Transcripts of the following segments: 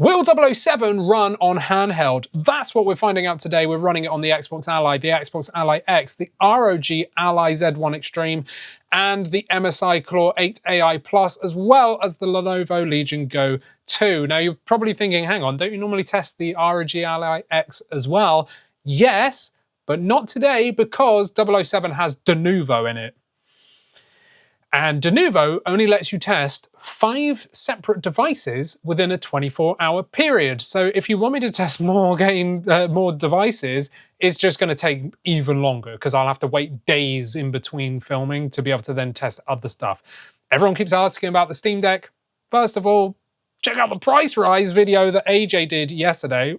Will 007 run on handheld? That's what we're finding out today. We're running it on the Xbox Ally, the Xbox Ally X, the R.O.G Ally Z1 Extreme, and the MSI Claw 8 AI Plus, as well as the Lenovo Legion Go 2. Now you're probably thinking, hang on, don't you normally test the R.O.G Ally X as well? Yes, but not today because 007 has Lenovo in it. And Lenovo only lets you test 5 separate devices within a 24-hour period. So if you want me to test more devices, it's just going to take even longer because I'll have to wait days in between filming to be able to then test other stuff. Everyone keeps asking about the Steam Deck. First of all, check out the price rise video that AJ did yesterday.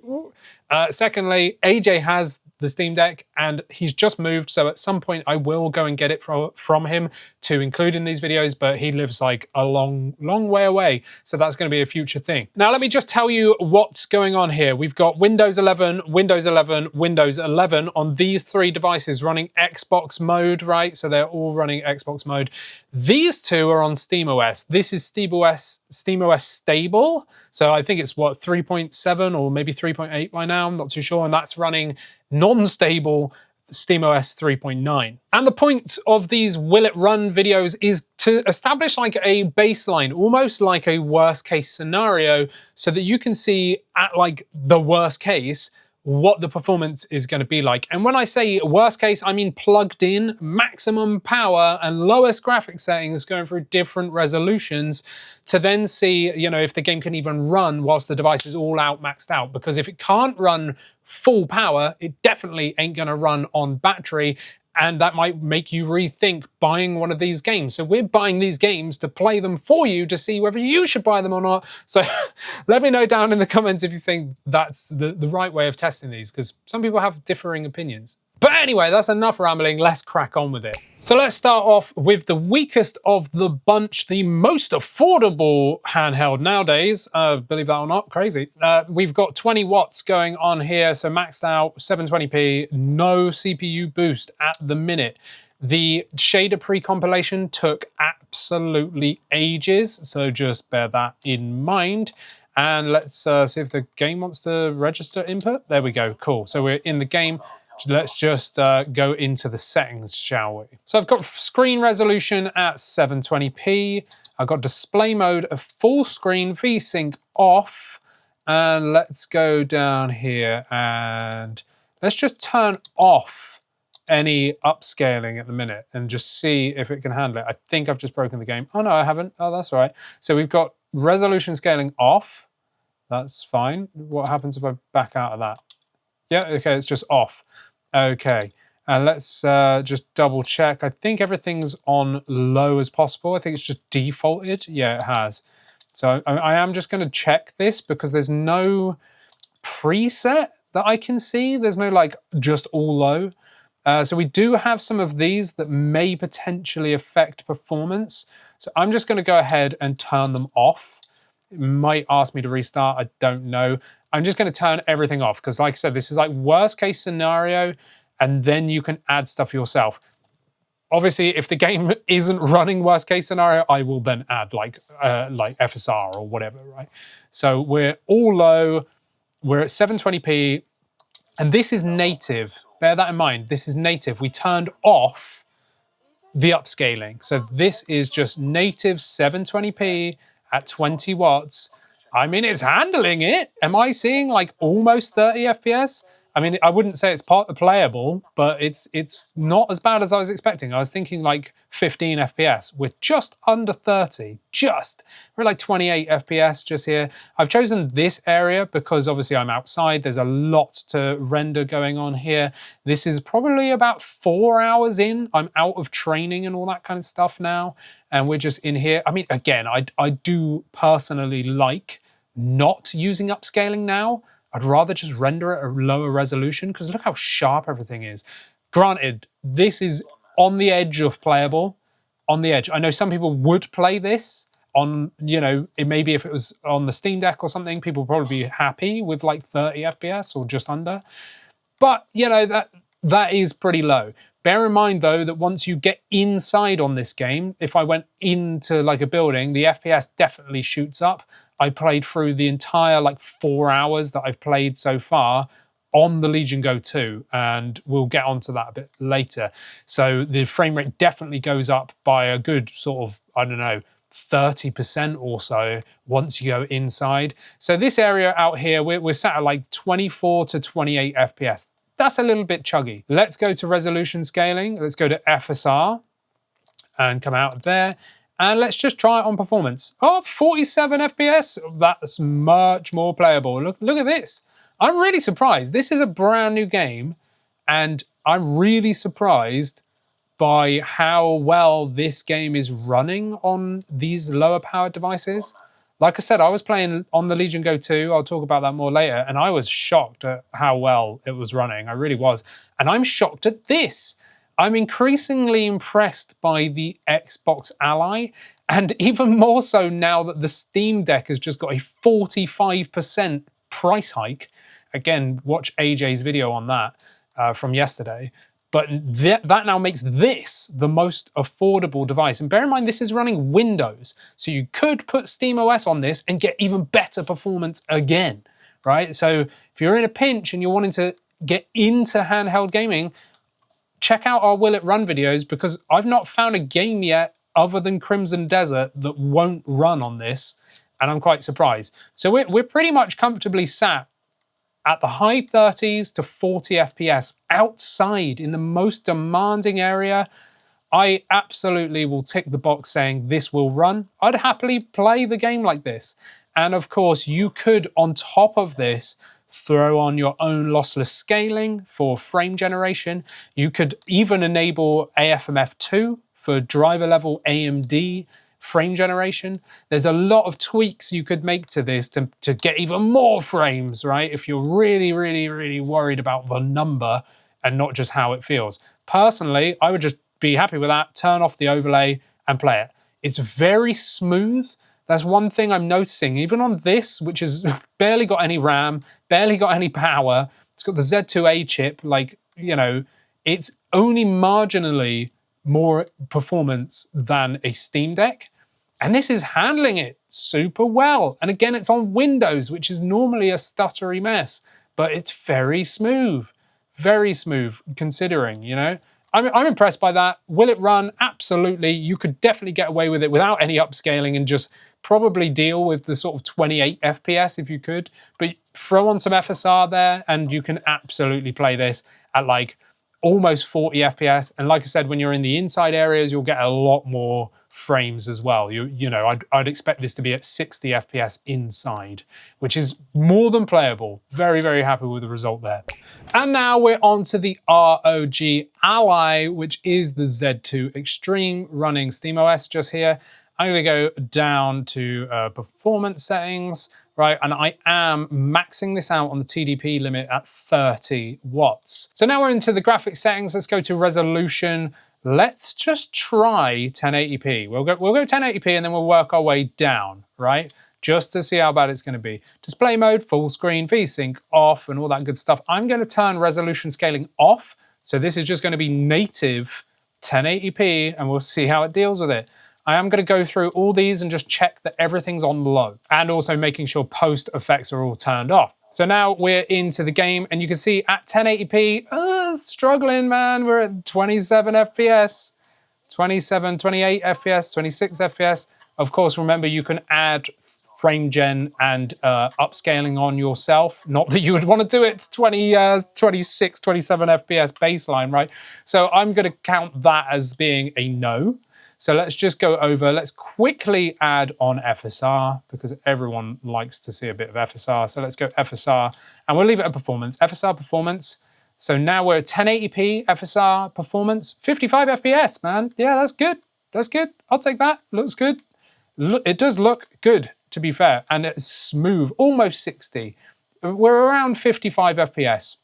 Secondly, AJ has the Steam Deck and he's just moved, so at some point I will go and get it from him to include in these videos, but he lives like a long way away, so that's going to be a future thing. Now let me just tell you what's going on here. We've got Windows 11, Windows 11, Windows 11 on these 3 devices running Xbox mode, right? So they're all running Xbox mode. These 2 are on SteamOS. This is SteamOS stable, so I think it's what, 3.7 or maybe 3.8 by now, I'm not too sure, and that's running non-stable SteamOS 3.9. And the point of these will it run videos is to establish like a baseline, almost like a worst case scenario, so that you can see at like the worst case what the performance is going to be like. And when I say worst case, I mean plugged in, maximum power and lowest graphics settings, going through different resolutions to then see, you know, if the game can even run whilst the device is all out maxed out. Because if it can't run full power, it definitely ain't going to run on battery. And that might make you rethink buying one of these games. So we're buying these games to play them for you to see whether you should buy them or not. So let me know down in the comments if you think that's the right way of testing these, because some people have differing opinions. But anyway, that's enough rambling, let's crack on with it. So let's start off with the weakest of the bunch, the most affordable handheld nowadays, believe that or not, crazy. We've got 20 watts going on here, so maxed out, 720p, no CPU boost at the minute. The shader pre-compilation took absolutely ages, so just bear that in mind. And let's see if the game wants to register input. There we go, cool. So we're in the game. Let's just go into the settings, shall we? So I've got screen resolution at 720p. I've got display mode of full screen, VSync off. And let's go down here and let's just turn off any upscaling at the minute and just see if it can handle it. I think I've just broken the game. Oh no, I haven't. Oh, that's all right. So we've got resolution scaling off. That's fine. What happens if I back out of that? Yeah, okay, it's just off. Okay, and let's just double check. I think everything's on low as possible. I think it's just defaulted. Yeah, it has. So I am just going to check this because there's no preset that I can see. There's no like just all low. So we do have some of these that may potentially affect performance. So I'm just going to go ahead and turn them off. It might ask me to restart. I don't know. I'm just going to turn everything off because, like I said, this is like worst case scenario, and then you can add stuff yourself. Obviously, if the game isn't running worst case scenario, I will then add like FSR or whatever, right? So we're all low. We're at 720p, and this is native. Bear that in mind. This is native. We turned off the upscaling, so this is just native 720p at 20 watts. I mean, it's handling it. Am I seeing like almost 30 FPS? I mean, I wouldn't say it's playable, but it's not as bad as I was expecting. I was thinking like 15 FPS. We're just under 30, We're like 28 FPS just here. I've chosen this area because obviously I'm outside. There's a lot to render going on here. This is probably about 4 hours in. I'm out of training and all that kind of stuff now. And we're just in here. I mean, again, I do personally like not using upscaling now. I'd rather just render at a lower resolution because look how sharp everything is. Granted, this is on the edge of playable, on the edge. I know some people would play this on, you know, maybe if it was on the Steam Deck or something, people would probably be happy with like 30 FPS or just under. But, you know, that is pretty low. Bear in mind, though, that once you get inside on this game, if I went into like a building, the FPS definitely shoots up. I played through the entire like 4 hours that I've played so far on the Legion Go 2, and we'll get onto that a bit later. So the frame rate definitely goes up by a good sort of, I don't know, 30% or so once you go inside. So this area out here, we're sat at like 24 to 28 FPS. That's a little bit chuggy. Let's go to resolution scaling. Let's go to FSR and come out of there. And let's just try it on performance. Oh, 47 FPS. That's much more playable. Look at this. I'm really surprised. This is a brand new game, and I'm really surprised by how well this game is running on these lower powered devices. Like I said, I was playing on the Legion Go 2. I'll talk about that more later. And I was shocked at how well it was running. I really was. And I'm shocked at this. I'm increasingly impressed by the Xbox Ally, and even more so now that the Steam Deck has just got a 45% price hike. Again, watch AJ's video on that from yesterday. But that now makes this the most affordable device. And bear in mind, this is running Windows. So you could put SteamOS on this and get even better performance again, right? So if you're in a pinch and you're wanting to get into handheld gaming, check out our Will It Run videos, because I've not found a game yet other than Crimson Desert that won't run on this, and I'm quite surprised. So we're pretty much comfortably sat at the high 30s to 40 FPS outside in the most demanding area. I absolutely will tick the box saying this will run. I'd happily play the game like this. And of course, you could, on top of this, throw on your own lossless scaling for frame generation. You could even enable AFMF2 for driver level AMD frame generation. There's a lot of tweaks you could make to this to get even more frames, right? If you're really, really, really worried about the number and not just how it feels. Personally, I would just be happy with that, turn off the overlay and play it. It's very smooth. That's one thing I'm noticing, even on this, which has barely got any RAM, barely got any power. It's got the Z2A chip, like, you know, it's only marginally more performance than a Steam Deck. And this is handling it super well. And again, it's on Windows, which is normally a stuttery mess, but it's very smooth considering, you know. I'm impressed by that. Will it run? Absolutely. You could definitely get away with it without any upscaling and just probably deal with the sort of 28 FPS if you could. But throw on some FSR there and you can absolutely play this at like almost 40 FPS. And like I said, when you're in the inside areas, you'll get a lot more frames as well. You know, I'd expect this to be at 60 FPS inside, which is more than playable. Very, very happy with the result there. And now we're on to the R.O.G Ally, which is the Z2 Extreme running SteamOS just here. I'm going to go down to performance settings, right? And I am maxing this out on the TDP limit at 30 watts. So now we're into the graphics settings. Let's go to resolution. Let's just try 1080p. We'll go 1080p and then we'll work our way down, right? Just to see how bad it's going to be. Display mode, full screen, VSync off, and all that good stuff. I'm going to turn resolution scaling off. So this is just going to be native 1080p, and we'll see how it deals with it. I am going to go through all these and just check that everything's on low, and also making sure post effects are all turned off. So now we're into the game, and you can see at 1080p, struggling, man. We're at 27 FPS, 27, 28 FPS, 26 FPS. Of course, remember, you can add frame gen and upscaling on yourself. Not that you would want to do it to 26, 27 FPS baseline, right? So I'm going to count that as being a no. So let's just go over, let's quickly add on FSR because everyone likes to see a bit of FSR. So let's go FSR and we'll leave it at performance. FSR performance. So now we're at 1080p FSR performance, 55 FPS, man. Yeah, that's good. That's good. I'll take that. Looks good. It does look good, to be fair. And it's smooth, almost 60. We're around 55 FPS.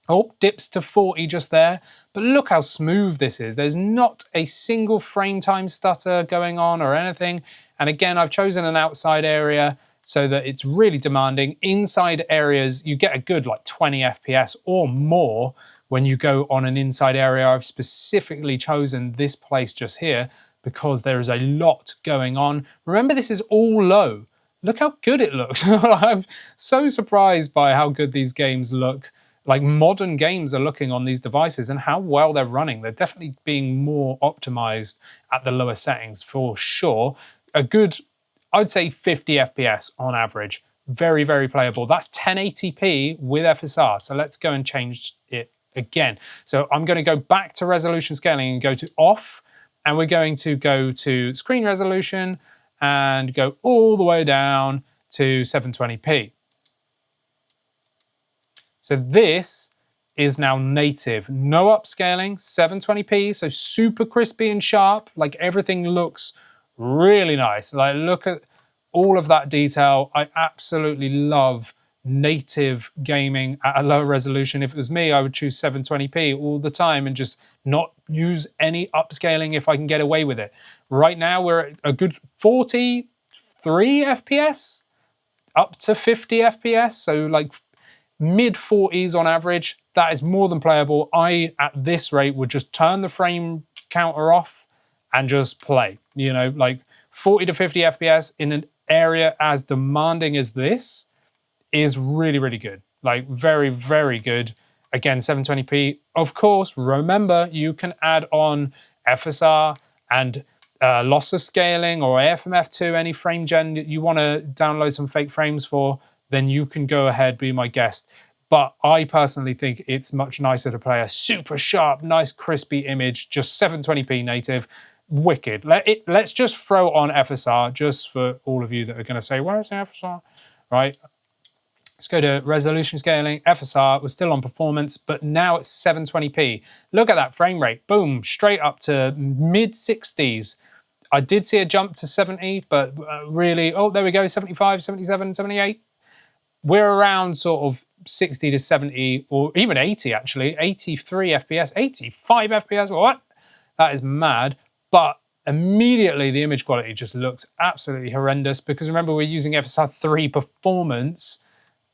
Oh, dips to 40 just there. But look how smooth this is. There's not a single frame time stutter going on or anything. And again, I've chosen an outside area so that it's really demanding. Inside areas, you get a good like 20 FPS or more when you go on an inside area. I've specifically chosen this place just here because there is a lot going on. Remember, this is all low. look how good it looks. I'm so surprised by how good these games look. Like modern games are looking on these devices and how well they're running. They're definitely being more optimized at the lower settings for sure. A good, I'd say 50 FPS on average. Very, very playable. That's 1080p with FSR. So let's go and change it again. So I'm going to go back to resolution scaling and go to off, and we're going to go to screen resolution and go all the way down to 720p. So this is now native, no upscaling, 720p, so super crispy and sharp. Like everything looks really nice. Like look at all of that detail. I absolutely love native gaming at a low resolution. If it was me, I would choose 720p all the time and just not use any upscaling if I can get away with it. Right now, we're at a good 43 FPS, up to 50 FPS, so like mid 40s on average. That is more than playable. I, at this rate, would just turn the frame counter off and just play. You know, like 40 to 50 FPS in an area as demanding as this is really, really good. Like very, very good. Again, 720p. Of course, remember, you can add on FSR and lossless scaling or AFM-F2, any frame gen that you want to download some fake frames for, then you can go ahead, be my guest. But I personally think it's much nicer to play a super sharp, nice, crispy image, just 720p native. Wicked. Let's just throw on FSR, just for all of you that are going to say, where's the FSR? Right. Let's go to resolution scaling. FSR, we're still on performance, but now it's 720p. Look at that frame rate. Boom, straight up to mid 60s. I did see a jump to 70, but really, oh, there we go, 75, 77, 78. We're around sort of 60 to 70, or even 80 actually, 83 FPS, 85 FPS, what? That is mad. But immediately the image quality just looks absolutely horrendous because remember, we're using FSR 3 performance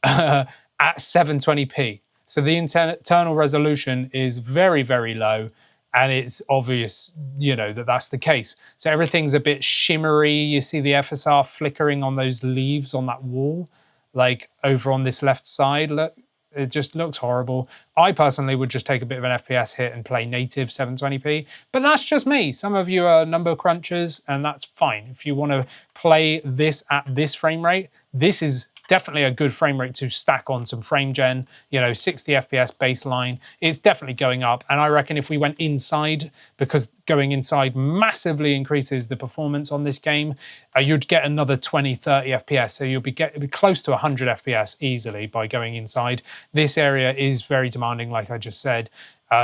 at 720p. So the internal resolution is very, very low, and it's obvious, you know, that that's the case. So everything's a bit shimmery. You see the FSR flickering on those leaves on that wall, like over on this left side. Look, it just looks horrible. I personally would just take a bit of an FPS hit and play native 720p, but that's just me. Some of you are number crunchers, and that's fine. If you want to play this at this frame rate, this is definitely a good frame rate to stack on some frame gen, you know, 60 FPS baseline. It's definitely going up. And I reckon if we went inside, because going inside massively increases the performance on this game, you'd get another 20, 30 FPS. So you'll be close to 100 FPS easily by going inside. This area is very demanding, like I just said.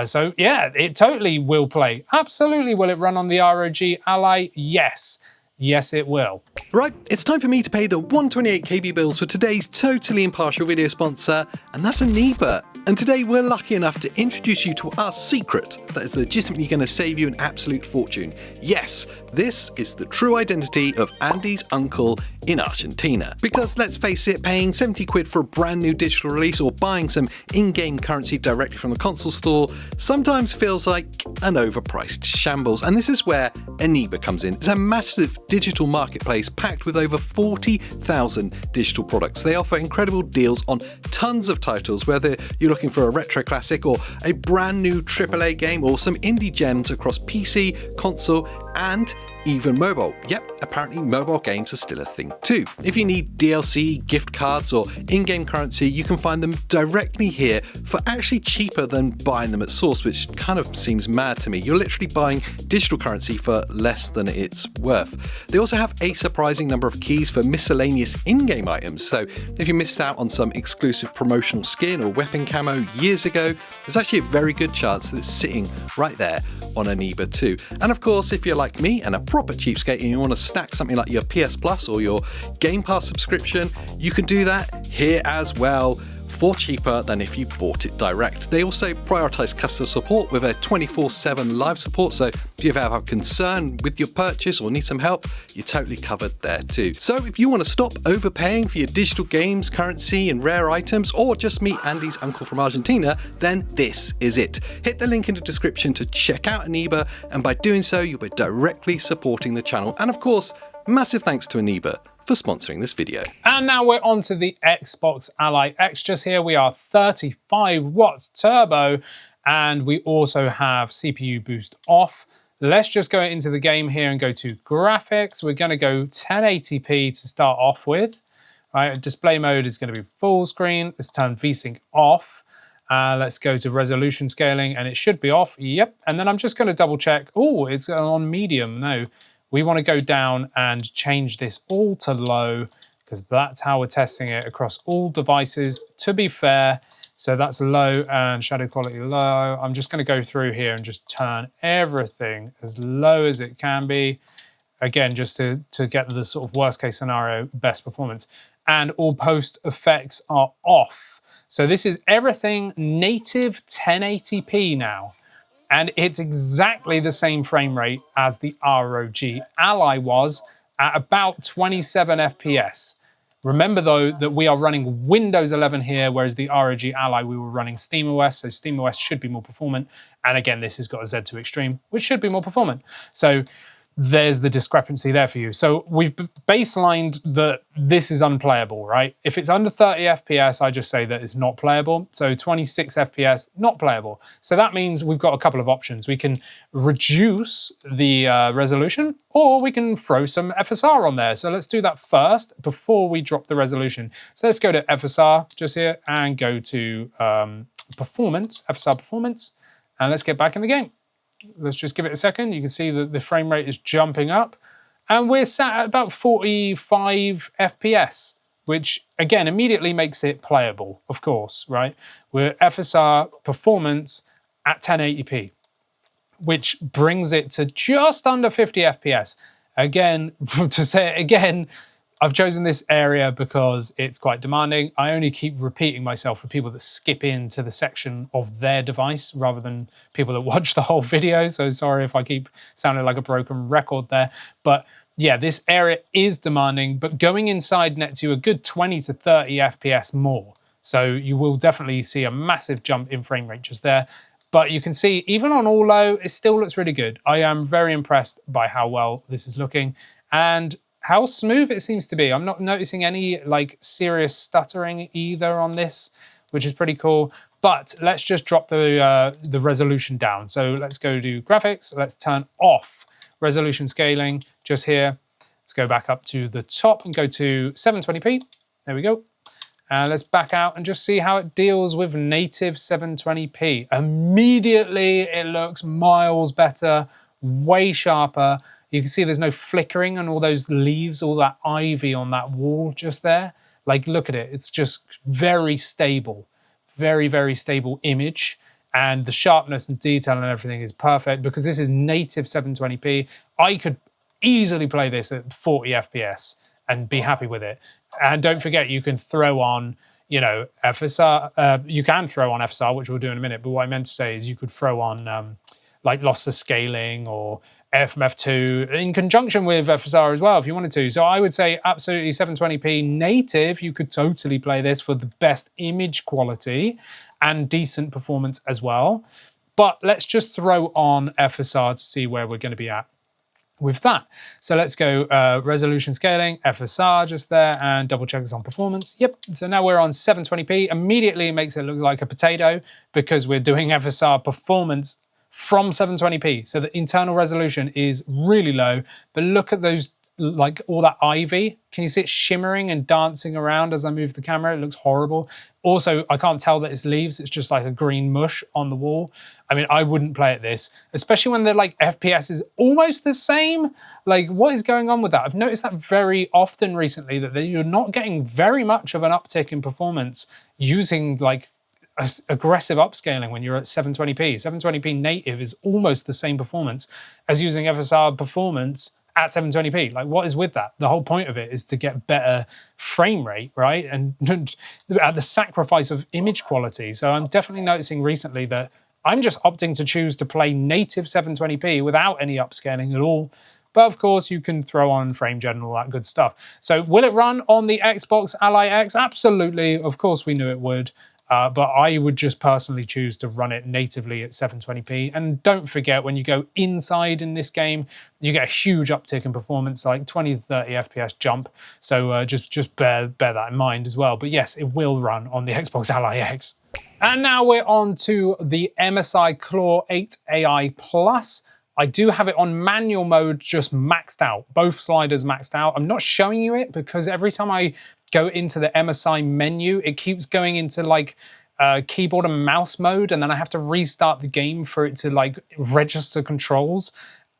So yeah, it totally will play. Absolutely. Will it run on the R.O.G Ally? Yes. Yes, it will. Right, it's time for me to pay the 128KB bills for today's totally impartial video sponsor, and that's Eneba. And today we're lucky enough to introduce you to our secret that is legitimately going to save you an absolute fortune. Yes, this is the true identity of Andy's uncle in Argentina. Because let's face it, paying 70 quid for a brand new digital release or buying some in-game currency directly from the console store sometimes feels like an overpriced shambles. And this is where Eneba comes in. It's a massive digital marketplace packed with over 40,000 digital products. They offer incredible deals on tons of titles, whether you're looking for a retro classic or a brand new AAA game or some indie gems across PC, console, and even mobile. Yep, apparently mobile games are still a thing too. If you need DLC, gift cards, or in-game currency, you can find them directly here for actually cheaper than buying them at source, which kind of seems mad to me. You're literally buying digital currency for less than it's worth. They also have a surprising number of keys for miscellaneous in-game items, so if you missed out on some exclusive promotional skin or weapon camo years ago, there's actually a very good chance that it's sitting right there on Eneba too. And of course, if you're like me and a proper cheapskate and you want to stack something like your PS Plus or your Game Pass subscription, you can do that here as well for cheaper than if you bought it direct. They also prioritize customer support with a 24/7 live support, so if you ever have a concern with your purchase or need some help, you're totally covered there too. So if you want to stop overpaying for your digital games, currency and rare items, or just meet Andy's uncle from Argentina, then this is it. Hit the link in the description to check out Eneba, and by doing so you'll be directly supporting the channel. And of course, massive thanks to Eneba for sponsoring this video. And now we're on to the Xbox Ally X. Just here we are 35 watts turbo, and we also have CPU boost off. Let's just go into the game here and go to graphics. We're going to go 1080p to start off with. Right, display mode is going to be full screen. Let's turn VSync off. Let's go to resolution scaling, and it should be off. Yep. And then I'm just going to double check. Oh, it's on medium. No, we want to go down and change this all to low, because that's how we're testing it across all devices, to be fair. So that's low and shadow quality low. I'm just going to go through here and just turn everything as low as it can be. Again, just to get the sort of worst case scenario, best performance. And all post effects are off. So this is everything native 1080p now. And it's exactly the same frame rate as the R.O.G Ally was at about 27 FPS. Remember though that we are running Windows 11 here, whereas the R.O.G Ally we were running SteamOS, so SteamOS should be more performant. And again, this has got a Z2 Extreme, which should be more performant. So there's the discrepancy there for you. So we've baselined that this is unplayable, right? If it's under 30 FPS, I just say that it's not playable. So 26 FPS, not playable. So that means we've got a couple of options. We can reduce the resolution, or we can throw some FSR on there. So let's do that first before we drop the resolution. So let's go to FSR just here and go to performance, FSR performance, and let's get back in the game. Let's just give it a second. You can see that the frame rate is jumping up, and we're sat at about 45 FPS, which again immediately makes it playable, of course, right? We're FSR performance at 1080p, which brings it to just under 50 FPS. Again, to say it again, I've chosen this area because it's quite demanding. I only keep repeating myself for people that skip into the section of their device rather than people that watch the whole video. So sorry if I keep sounding like a broken record there. But yeah, this area is demanding, but going inside nets you a good 20 to 30 FPS more. So you will definitely see a massive jump in frame rate just there. But you can see even on all low, it still looks really good. I am very impressed by how well this is looking and how smooth it seems to be. I'm not noticing any like serious stuttering either on this, which is pretty cool. But let's just drop the resolution down. So let's go to graphics. Let's turn off resolution scaling just here. Let's go back up to the top and go to 720p. There we go. And let's back out and just see how it deals with native 720p. Immediately, it looks miles better, way sharper. You can see there's no flickering and all those leaves, all that ivy on that wall just there. Like, look at it. It's just very stable, very, very stable image. And the sharpness and detail and everything is perfect because this is native 720p. I could easily play this at 40 FPS and be happy with it. And don't forget, you can throw on, you know, FSR. You can throw on FSR, which we'll do in a minute. But what I meant to say is you could throw on like lossless scaling or FMF2 in conjunction with FSR as well if you wanted to. So I would say absolutely 720p native. You could totally play this for the best image quality and decent performance as well. But let's just throw on FSR to see where we're going to be at with that. So let's go resolution scaling, FSR just there, and double check this on performance. Yep, so now we're on 720p. Immediately it makes it look like a potato because we're doing FSR performance from 720p. So the internal resolution is really low, but look at those, like all that ivy. Can you see it shimmering and dancing around as I move the camera? It looks horrible. Also, I can't tell that it's leaves. It's just like a green mush on the wall. I mean, I wouldn't play at this, especially when the like FPS is almost the same. Like, what is going on with that? I've noticed that very often recently, that you're not getting very much of an uptick in performance using like aggressive upscaling when you're at 720p. 720p native is almost the same performance as using FSR performance at 720p. Like, what is with that? The whole point of it is to get better frame rate, right? And at the sacrifice of image quality. So I'm definitely noticing recently that I'm just opting to choose to play native 720p without any upscaling at all. But of course, you can throw on frame gen and all that good stuff. So will it run on the Xbox Ally X? Absolutely. Of course, we knew it would. But I would just personally choose to run it natively at 720p. And don't forget, when you go inside in this game, you get a huge uptick in performance, like 20 to 30 FPS jump. So just bear that in mind as well. But yes, it will run on the Xbox Ally X. And now we're on to the MSI Claw 8 AI Plus. I do have it on manual mode, just maxed out, both sliders maxed out. I'm not showing you it because every time I go into the MSI menu, it keeps going into like keyboard and mouse mode, and then I have to restart the game for it to like register controls.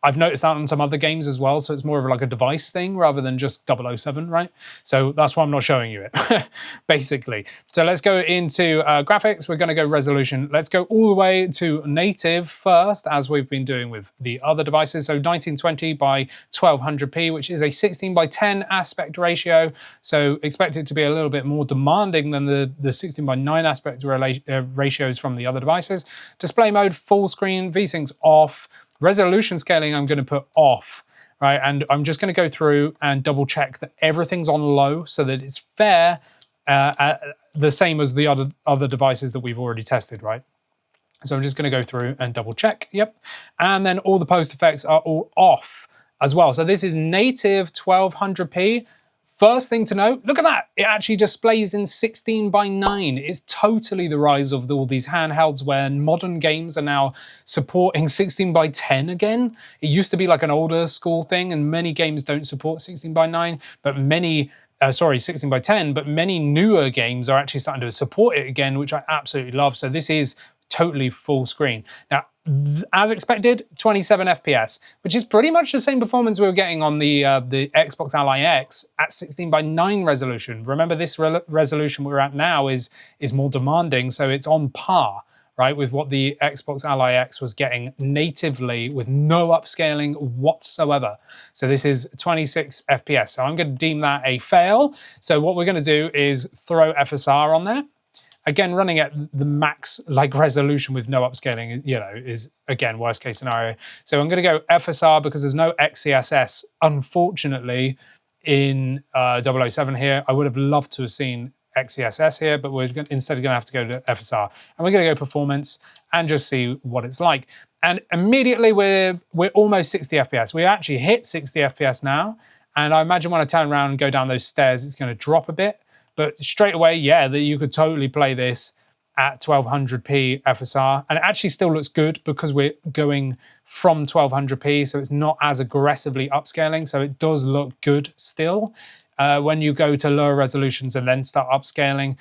I've noticed that on some other games as well, so it's more of like a device thing rather than just 007, right? So that's why I'm not showing you it, basically. So let's go into graphics. We're going to go resolution. Let's go all the way to native first, as we've been doing with the other devices. So 1920 by 1200p, which is a 16 by 10 aspect ratio. So expect it to be a little bit more demanding than the 16 by 9 aspect ratios from the other devices. Display mode, full screen, VSync's off. Resolution scaling I'm going to put off, right? And I'm just going to go through and double check that everything's on low so that it's fair, the same as the other devices that we've already tested, right? So I'm just going to go through and double check, yep. And then all the post effects are all off as well. So this is native 1200p. First thing to note, look at that. It actually displays in 16 by 9. It's totally the rise of all these handhelds where modern games are now supporting 16 by 10 again. It used to be like an older school thing, and many games don't support 16 by 9, but 16 by 10, but many newer games are actually starting to support it again, which I absolutely love. So this is totally full screen. Now, as expected, 27 FPS, which is pretty much the same performance we were getting on the Xbox Ally X at 16 by 9 resolution. Remember, this resolution we're at now is more demanding, so it's on par, right, with what the Xbox Ally X was getting natively with no upscaling whatsoever. So this is 26 FPS. So I'm going to deem that a fail. So what we're going to do is throw FSR on there. Again, running at the max like resolution with no upscaling, you know, is again worst case scenario. So I'm going to go FSR because there's no XeSS, unfortunately, in 007 here. I would have loved to have seen XeSS here, but we're instead going to have to go to FSR, and we're going to go performance and just see what it's like. And immediately we're almost 60 FPS. We actually hit 60 FPS now, and I imagine when I turn around and go down those stairs, it's going to drop a bit. But straight away, yeah, that you could totally play this at 1200p FSR. And it actually still looks good because we're going from 1200p, so it's not as aggressively upscaling. So it does look good still. When you go to lower resolutions and then start upscaling,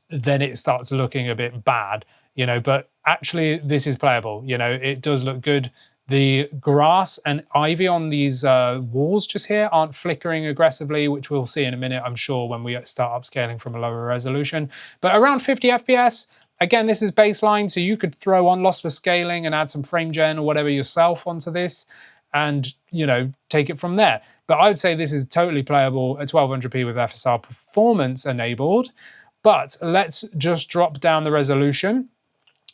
then it starts looking a bit bad, you know. But actually, this is playable. You know, it does look good. The grass and ivy on these walls just here aren't flickering aggressively, which we'll see in a minute, I'm sure, when we start upscaling from a lower resolution. But around 50 FPS, again, this is baseline, so you could throw on lossless scaling and add some frame gen or whatever yourself onto this and, you know, take it from there. But I would say this is totally playable at 1200p with FSR performance enabled. But let's just drop down the resolution.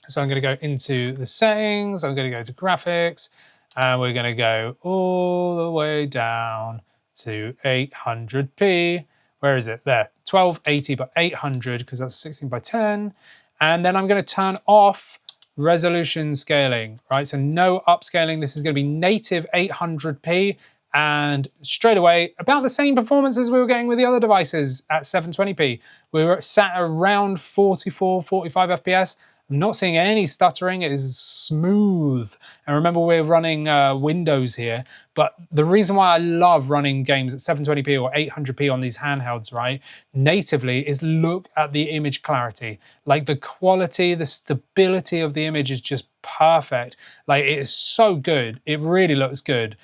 So I'm going to go into the settings, I'm going to go to graphics, and we're going to go all the way down to 800p. Where is it? There, 1280 by 800, because that's 16 by 10. And then I'm going to turn off resolution scaling, right? So no upscaling. This is going to be native 800p. And straight away, about the same performance as we were getting with the other devices at 720p. We were sat around 44, 45 FPS. I'm not seeing any stuttering, it is smooth. And remember, we're running Windows here, but the reason why I love running games at 720p or 800p on these handhelds, right, natively, is look at the image clarity. Like the quality, the stability of the image is just perfect. Like it is so good, it really looks good.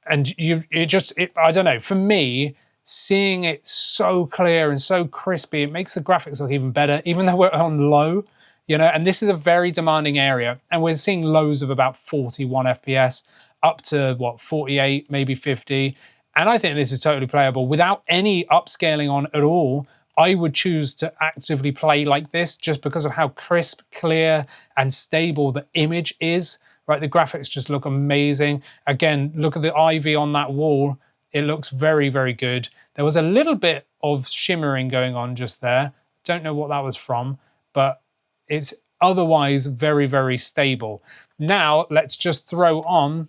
And I don't know, for me, seeing it so clear and so crispy, it makes the graphics look even better, even though we're on low. You know, and this is a very demanding area, and we're seeing lows of about 41 FPS up to what, 48, maybe 50. And I think this is totally playable without any upscaling on at all. I would choose to actively play like this just because of how crisp, clear, and stable the image is. Right, the graphics just look amazing. Again, look at the ivy on that wall. It looks very, very good. There was a little bit of shimmering going on just there. Don't know what that was from. but it's otherwise very, very stable. Now, let's just throw on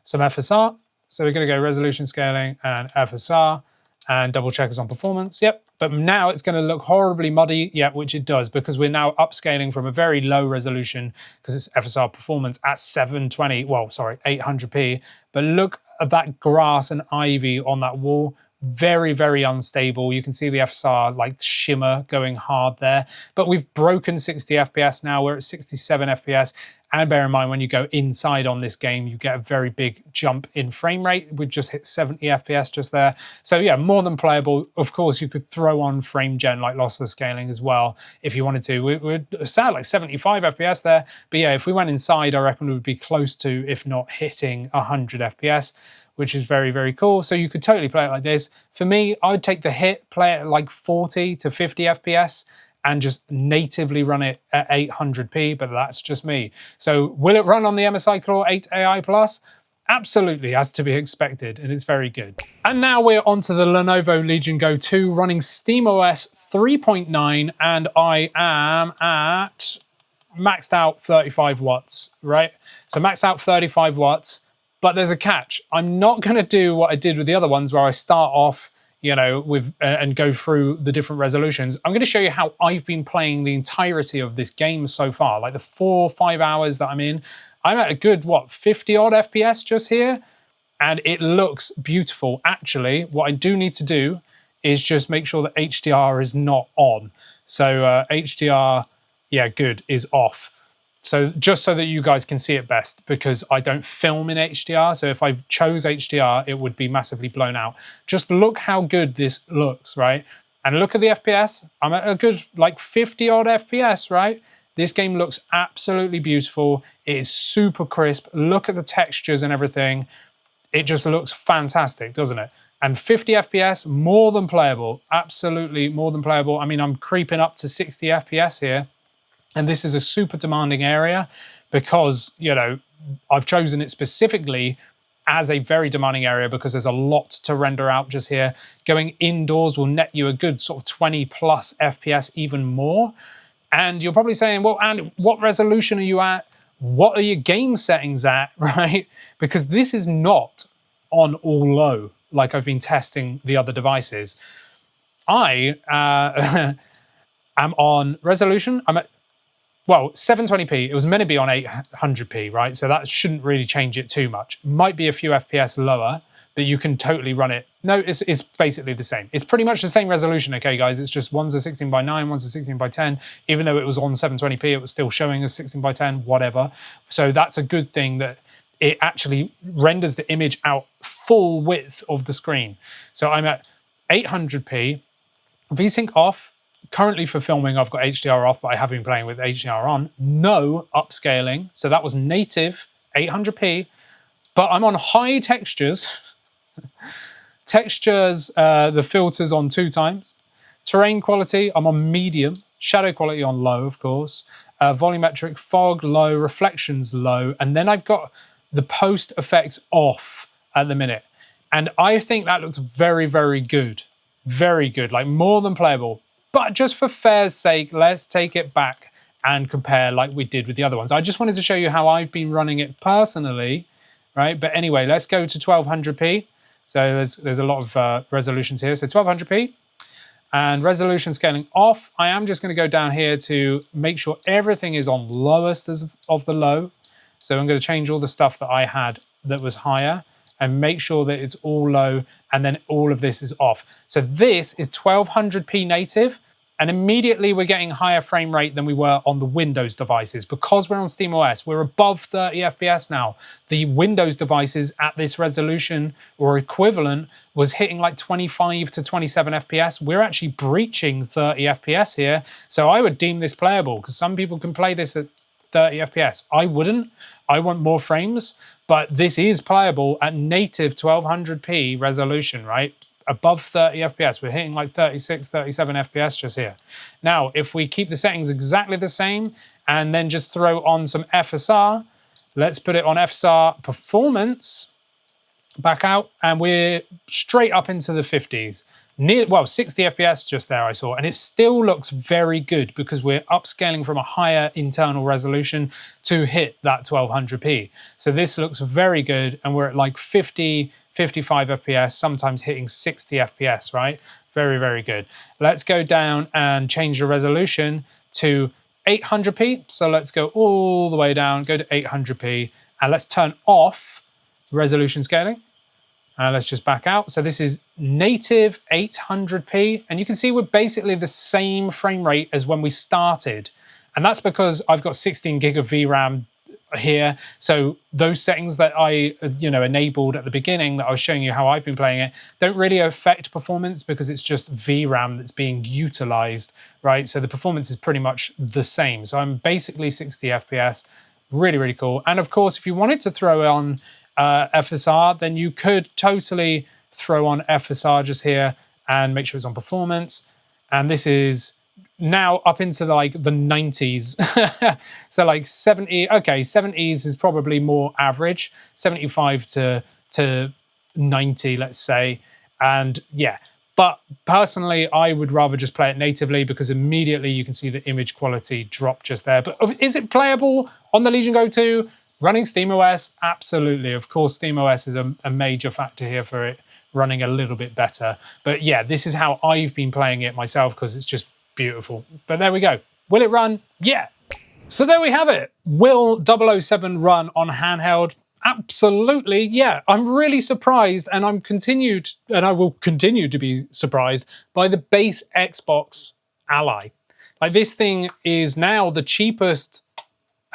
some FSR. So we're going to go resolution scaling and FSR and double check us on performance. Yep. But now it's going to look horribly muddy, yeah, which it does, because we're now upscaling from a very low resolution, because it's FSR performance at 720, well, sorry, 800p. But look at that grass and ivy on that wall. Very, very unstable. You can see the FSR like shimmer going hard there. But we've broken 60 FPS now. We're at 67 FPS. And bear in mind, when you go inside on this game, you get a very big jump in frame rate. We've just hit 70 FPS just there. So yeah, more than playable. Of course, you could throw on frame gen like lossless scaling as well if you wanted to. We're sad like 75 FPS there. But yeah, if we went inside, I reckon we would be close to, if not hitting 100 FPS, which is very, very cool. So you could totally play it like this. For me, I'd take the hit, play it at like 40 to 50 FPS, and just natively run it at 800p, but that's just me. So will it run on the MSI Claw 8 AI Plus? Absolutely, as to be expected, and it's very good. And now we're onto the Lenovo Legion Go 2 running SteamOS 3.9, and I am at maxed out 35 watts, right? So maxed out 35 watts, but there's a catch. I'm not gonna do what I did with the other ones where I start off, you know, with and go through the different resolutions. I'm going to show you how I've been playing the entirety of this game so far, like the 4 or 5 hours that I'm in. I'm at a good, what, 50 odd FPS just here, and it looks beautiful. Actually, what I do need to do is just make sure that HDR is not on. So HDR, yeah, good, is off. So just so that you guys can see it best, because I don't film in HDR. So if I chose HDR, it would be massively blown out. Just look how good this looks, right? And look at the FPS. I'm at a good like 50 odd FPS, right? This game looks absolutely beautiful. It is super crisp. Look at the textures and everything. It just looks fantastic, doesn't it? And 50 FPS, more than playable. Absolutely more than playable. I mean, I'm creeping up to 60 FPS here. And this is a super demanding area because, you know, I've chosen it specifically as a very demanding area because there's a lot to render out just here. Going indoors will net you a good sort of 20 plus FPS, even more. And you're probably saying, well, and what resolution are you at? What are your game settings at, right? Because this is not on all low like I've been testing the other devices. I am on resolution. I'm at, well, 720p. It was meant to be on 800p, right? So that shouldn't really change it too much. Might be a few FPS lower, but you can totally run it. No, it's basically the same. It's pretty much the same resolution, okay, guys? It's just one's a 16 by 9, one's a 16 by 10. Even though it was on 720p, it was still showing as 16 by 10, whatever. So that's a good thing that it actually renders the image out full width of the screen. So I'm at 800p, VSync off. Currently for filming, I've got HDR off, but I have been playing with HDR on. No upscaling, so that was native 800p, but I'm on high textures. Textures, the filters on 2 times. Terrain quality, I'm on medium. Shadow quality on low, of course. Volumetric fog, low. Reflections, low. And then I've got the post effects off at the minute. And I think that looks very, very good. Very good, like more than playable. But just for fair's sake, let's take it back and compare like we did with the other ones. I just wanted to show you how I've been running it personally, right? But anyway, let's go to 1200p. So there's a lot of resolutions here. So 1200p and resolution scaling off. I am just going to go down here to make sure everything is on lowest of the low. So I'm going to change all the stuff that I had that was higher and make sure that it's all low, and then all of this is off. So this is 1200p native, and immediately we're getting higher frame rate than we were on the Windows devices. Because we're on SteamOS, we're above 30 FPS now. The Windows devices at this resolution or equivalent was hitting like 25 to 27 FPS. We're actually breaching 30 FPS here. So I would deem this playable because some people can play this at 30 FPS. I wouldn't. I want more frames, but this is playable at native 1200p resolution, right? Above 30 FPS. We're hitting like 36, 37 FPS just here. Now, if we keep the settings exactly the same and then just throw on some FSR, let's put it on FSR performance, back out, and we're straight up into the 50s. well, 60 FPS just there I saw, and it still looks very good because we're upscaling from a higher internal resolution to hit that 1200p. So this looks very good, and we're at like 50, 55 FPS, sometimes hitting 60 FPS, right? Very, very good. Let's go down and change the resolution to 800p. So let's go all the way down, go to 800p, and let's turn off resolution scaling. Let's just back out. So this is native 800p, and you can see we're basically the same frame rate as when we started. And that's because I've got 16 gig of VRAM here. So those settings that I enabled at the beginning that I was showing you how I've been playing it don't really affect performance because it's just VRAM that's being utilized, right? So the performance is pretty much the same. So I'm basically 60 FPS, really, really cool. And of course, if you wanted to throw on FSR, then you could totally throw on FSR just here and make sure it's on performance. And this is now up into like the 90s. So like 70, okay, 70s is probably more average, 75 to 90, let's say. And yeah, but personally, I would rather just play it natively because immediately you can see the image quality drop just there. But is it playable on the Legion Go 2? Running SteamOS? Absolutely. Of course, SteamOS is a major factor here for it running a little bit better. But yeah, this is how I've been playing it myself because it's just beautiful. But there we go. Will it run? Yeah. So there we have it. Will 007 run on handheld? Absolutely, yeah. I'm really surprised, and I will continue to be surprised by the base Xbox Ally. Like, this thing is now the cheapest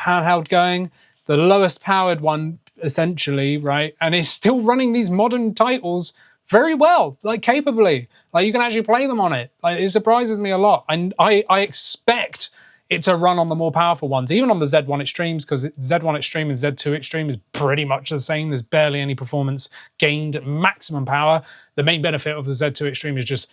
handheld going, the lowest powered one, essentially, right? And it's still running these modern titles very well, like capably. Like, you can actually play them on it. Like, it surprises me a lot. And I expect it to run on the more powerful ones, even on the Z1 Extremes, because Z1 Extreme and Z2 Extreme is pretty much the same. There's barely any performance gained at maximum power. The main benefit of the Z2 Extreme is just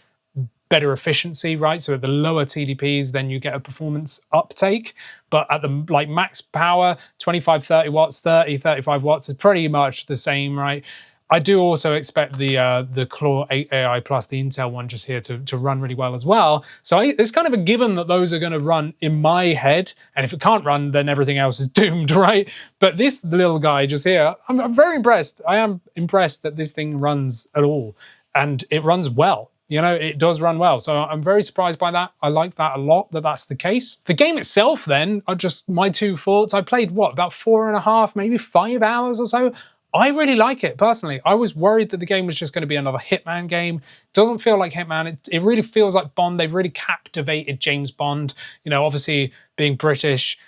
better efficiency, right? So at the lower TDPs, then you get a performance uptake. But at the like max power, 25, 30 watts, 30, 35 watts is pretty much the same, right? I do also expect the Claw 8 AI plus the Intel one just here to run really well as well. So it's kind of a given that those are going to run in my head. And if it can't run, then everything else is doomed, right? But this little guy just here, I'm very impressed. I am impressed that this thing runs at all. And it runs well. You know, it does run well. So I'm very surprised by that. I like that a lot, that that's the case. The game itself then, are just my two thoughts. I played, what, about 4.5, maybe 5 hours or so. I really like it, personally. I was worried that the game was just going to be another Hitman game. Doesn't feel like Hitman. It really feels like Bond. They've really captivated James Bond. You know, obviously being British,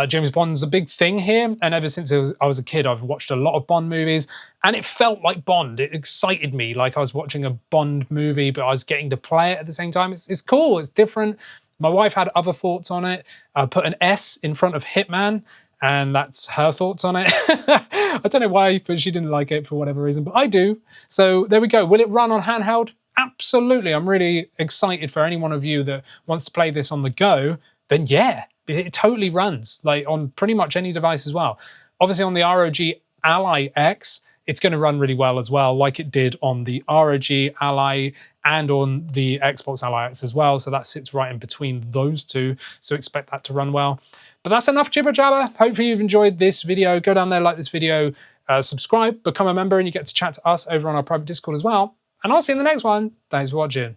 James Bond's a big thing here, and ever since I was a kid, I've watched a lot of Bond movies, and it felt like Bond. It excited me, like I was watching a Bond movie, but I was getting to play it at the same time. It's cool, it's different. My wife had other thoughts on it. Put an S in front of Hitman, and that's her thoughts on it. I don't know why, but she didn't like it for whatever reason, but I do. So there we go. Will it run on handheld? Absolutely. I'm really excited for any one of you that wants to play this on the go. Then yeah, it totally runs, like on pretty much any device as well. Obviously on the R.O.G Ally X, it's going to run really well as well, like it did on the R.O.G Ally and on the Xbox Ally X as well. So that sits right in between those two. So expect that to run well. But that's enough jibber jabber. Hopefully you've enjoyed this video. Go down there, like this video, subscribe, become a member, and you get to chat to us over on our private Discord as well. And I'll see you in the next one. Thanks for watching.